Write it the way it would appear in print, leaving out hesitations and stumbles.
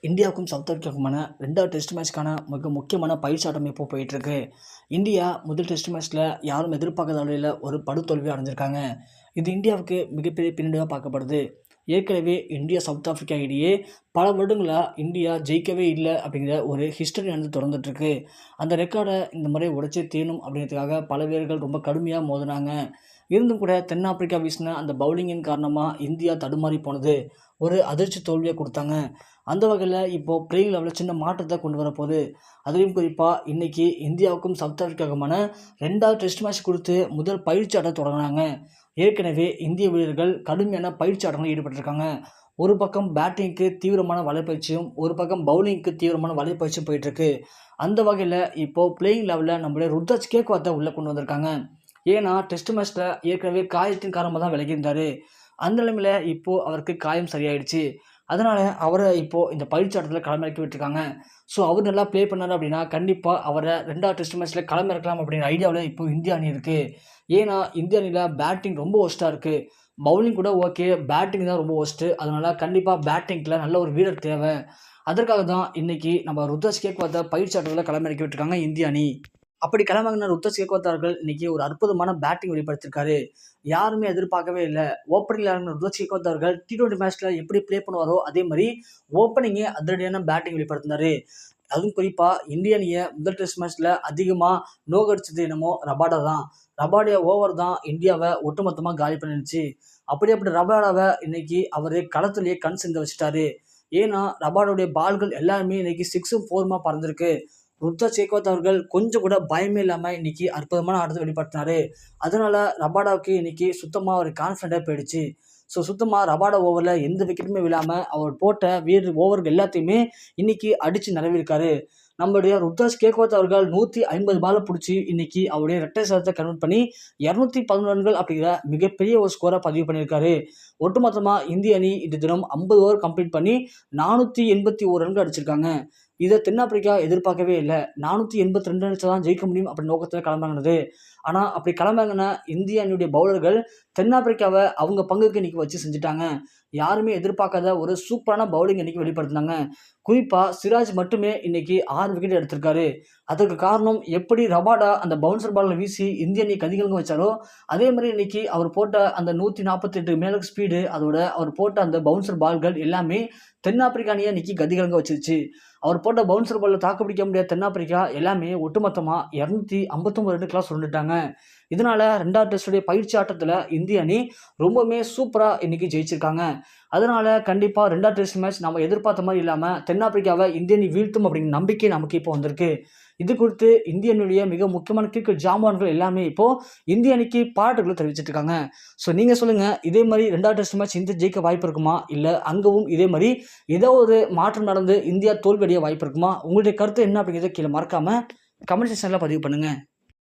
இந்தியாவுக்கும் சவுத் ஆஃப்ரிக்காவுக்குமான 2வது டெஸ்ட் மேட்ச்க்கான மிக முக்கியமான பயிற்சி ஆட்டம் இப்போ போயிட்டுருக்கு. இந்தியா முதல் டெஸ்ட் மேட்ச்சில் யாரும் எதிர்பார்க்காத அளவில் ஒரு படுதோல்வி அடைஞ்சிருக்காங்க. இது இந்தியாவுக்கு மிகப்பெரிய பின்னடைவாக பார்க்கப்படுது. ஏற்கனவே இந்தியா சவுத் ஆஃப்ரிக்கா இடையே பல வருடங்களாக இந்தியா ஜெயிக்கவே இல்லை அப்படிங்கிற ஒரு ஹிஸ்டரி வந்து தொடர்ந்துட்டுருக்கு. அந்த ரெக்கார்டை இந்த முறை உடைச்சே தீரணும் அப்படிங்கிறதுக்காக பல வீரர்கள் ரொம்ப கடுமையாக மோதினாங்க. இருந்தும் கூட தென்னாப்பிரிக்கா வீசின அந்த பவுலிங்கின் காரணமாக இந்தியா தடுமாறி போனது ஒரு அதிர்ச்சி தோல்வியை கொடுத்தாங்க. அந்த வகையில் இப்போது பிளேயிங் லெவலில் சின்ன மாற்றத்தை கொண்டு வரப்போகுது. அதுலேயும் குறிப்பாக இன்றைக்கி இந்தியாவுக்கும் சவுத் ஆஃப்ரிக்காவுக்குமான 2வது டெஸ்ட் மேட்ச் கொடுத்து முதல் பயிற்சி ஆட்டம் தொடங்கினாங்க. ஏற்கனவே இந்திய வீரர்கள் கடுமையான பயிற்சி ஆட்டங்களில் ஈடுபட்டிருக்காங்க. ஒரு பக்கம் பேட்டிங்க்கு தீவிரமான வலைப்பயிற்சியும், ஒரு பக்கம் பவுலிங்க்கு தீவிரமான வலைப்பயிற்சியும் போயிட்டுருக்கு. அந்த வகையில் இப்போது பிளேயிங் லெவலில் நம்மளுடைய ருத்ராஜ் கேக்வாத்தை உள்ளே கொண்டு வந்திருக்காங்க. ஏன்னா டெஸ்ட் மேட்ச்சில் ஏற்கனவே காயத்தின் காரணமாக தான் விலகியிருந்தார். அந்த நிலைமையில் இப்போது அவருக்கு காயம் சரியாயிடுச்சு. அதனால் அவரை இப்போது இந்த பயிற்சி ஆட்டத்தில் களமிறக்கி விட்டுருக்காங்க. ஸோ அவர் நல்லா ப்ளே பண்ணார் அப்படின்னா கண்டிப்பாக அவரை 2வது டெஸ்ட் மேட்ச்சில் களமிறக்கலாம் அப்படிங்கிற ஐடியாவில் இப்போ இந்திய அணி இருக்குது. ஏன்னா இந்திய அணியில் பேட்டிங் ரொம்ப ஒஸ்ட்டாக இருக்குது. பவுலிங் கூட ஓகே, பேட்டிங் தான் ரொம்ப ஒஸ்ட்டு. அதனால் கண்டிப்பாக பேட்டிங்கில் நல்ல ஒரு வீரர் தேவை. அதற்காக தான் இன்றைக்கி நம்ம ருத்ராஜ் கேக்வாத்தை பயிற்சி ஆட்டத்தில் களமிறக்கி விட்டுருக்காங்க இந்திய அணி. அப்படி களமிறங்கின ருத்ராஜ் கேக்வாத் அவர்கள் இன்னைக்கு ஒரு அற்புதமான பேட்டிங் வெளிப்படுத்திருக்காரு. யாருமே எதிர்பார்க்கவே இல்லை. ஓப்பனிங்கில் இறங்கின ருத்ராஜ் கேக்வாத் அவர்கள் T20 மேட்ச்சில் எப்படி ப்ளே பண்ணுவாரோ அதே மாதிரி ஓப்பனிங்கே அதிரடியான பேட்டிங் வெளிப்படுத்தினார். அதுவும் குறிப்பாக இந்திய அணியை முதல் டெஸ்ட் மேட்ச்சில் அதிகமாக நோகடிச்சது என்னமோ ரபாடா தான். ரபாடிய ஓவர் தான் இந்தியாவை ஒட்டுமொத்தமாக காலி பண்ணிடுச்சு. அப்படி ரபாடாவை இன்னைக்கு அவர் களத்திலேயே கண் சிந்த வச்சுட்டாரு. ஏன்னா ரபாடோடைய பால்கள் எல்லாருமே இன்னைக்கு 6ம் 4மா பறந்துருக்கு. ருத்ராஜ் கேக்வாத் அவர்கள் கொஞ்சம் கூட பயமே இல்லாமல் இன்னைக்கு அற்புதமான ஆட்டத்தை வெளிப்படுத்தினார். அதனால ரபாடாவுக்கு இன்னைக்கு சுத்தமாக ஒரு கான்ஃபிடென்ட்டாக போயிடுச்சு. ஸோ சுத்தமாக ரபாடா ஓவரில் எந்த விக்கெட்டுமே விழாமல் அவர் போட்ட ஓவர்கள் எல்லாத்தையுமே இன்னைக்கு அடித்து நிரவியிருக்காரு. நம்மளுடைய ருத்ராஜ் கேக்வாத் அவர்கள் 150 பாலை பிடிச்சி இன்னைக்கு அவருடைய ரெட்டை சதத்தை கன்வெர்ட் பண்ணி 211 ரன்கள் அப்படிங்கிற மிகப்பெரிய ஒரு ஸ்கோரை பதிவு பண்ணியிருக்காரு. ஒட்டுமொத்தமாக இந்திய அணி இந்த தினம் 50 ஓவர் கம்ப்ளீட் பண்ணி 481 ரன்கள் அடிச்சிருக்காங்க. இதை தென்னாப்பிரிக்கா எதிர்பார்க்கவே இல்லை. 482 ரன்ஸ் தான் ஜெயிக்க முடியும் அப்படி நோக்கத்தில் களமிறங்கினது. ஆனால் அப்படி களமிறங்கின இந்திய அணியுடைய பவுலர்கள் தென்னாப்பிரிக்காவை அவங்க பங்குக்கு இன்னைக்கு வச்சு செஞ்சுட்டாங்க. யாருமே எதிர்பார்க்காத ஒரு சூப்பரான பவுலிங் இன்னைக்கு வெளிப்படுத்தினாங்க. குறிப்பாக சிராஜ் மட்டுமே இன்னைக்கு 6 விக்கெட் எடுத்திருக்காரு. அதற்கு காரணம் எப்படி ரபாடா அந்த பவுன்சர் பால்களை வீசி இந்திய அணி கதிகலங்க வச்சாரோ அதே மாதிரி இன்னைக்கு அவர் போட்ட அந்த 148 மேலுக்கு ஸ்பீடு, அதோட அவர் போட்ட அந்த பவுன்சர் பால்கள் எல்லாமே தென்னாப்பிரிக்கா அணியை இன்னைக்கு கதிகலங்க வச்சிருச்சு. அவர் போட்ட பவுன்சர் பாலில் தாக்கு பிடிக்க முடியாத தென்னாப்பிரிக்கா எல்லாமே ஒட்டுமொத்தமாக 259 ரன்னுக்கெல்லாம் சுருண்டுட்டாங்க. இதனால் 2வது டெஸ்டுடைய பயிற்சி ஆட்டத்தில் இந்திய அணி ரொம்பவுமே சூப்பராக இன்னைக்கு ஜெயிச்சிருக்காங்க. அதனால் கண்டிப்பாக 2வது டெஸ்ட் மேட்ச் நம்ம எதிர்பார்த்த மாதிரி இல்லாமல் தென்னாப்பிரிக்காவை இந்திய அணி வீழ்த்தும் அப்படிங்கிற நம்பிக்கை நமக்கு இப்போ வந்திருக்கு. இது குறித்து இந்திய அணியுடைய மிக முக்கியமான கிரிக்கெட் ஜாம்பவான்கள் எல்லாமே இப்போது இந்திய அணிக்கு பாராட்டுகளை தெரிவிச்சிட்டு இருக்காங்க. ஸோ நீங்கள் சொல்லுங்கள், இதே மாதிரி 2வது டெஸ்ட் மேட்ச் இந்தியா ஜெயிக்க வாய்ப்பு இருக்குமா, இல்லை அங்கவும் இதே மாதிரி ஏதோ ஒரு மாற்றம் நடந்து இந்தியா தோல்வியடைய வாய்ப்பு இருக்குமா? உங்களுடைய கருத்து என்ன அப்படிங்கிறத கீழே மறக்காமல் கமெண்ட் செக்ஷனில் பதிவு பண்ணுங்கள்.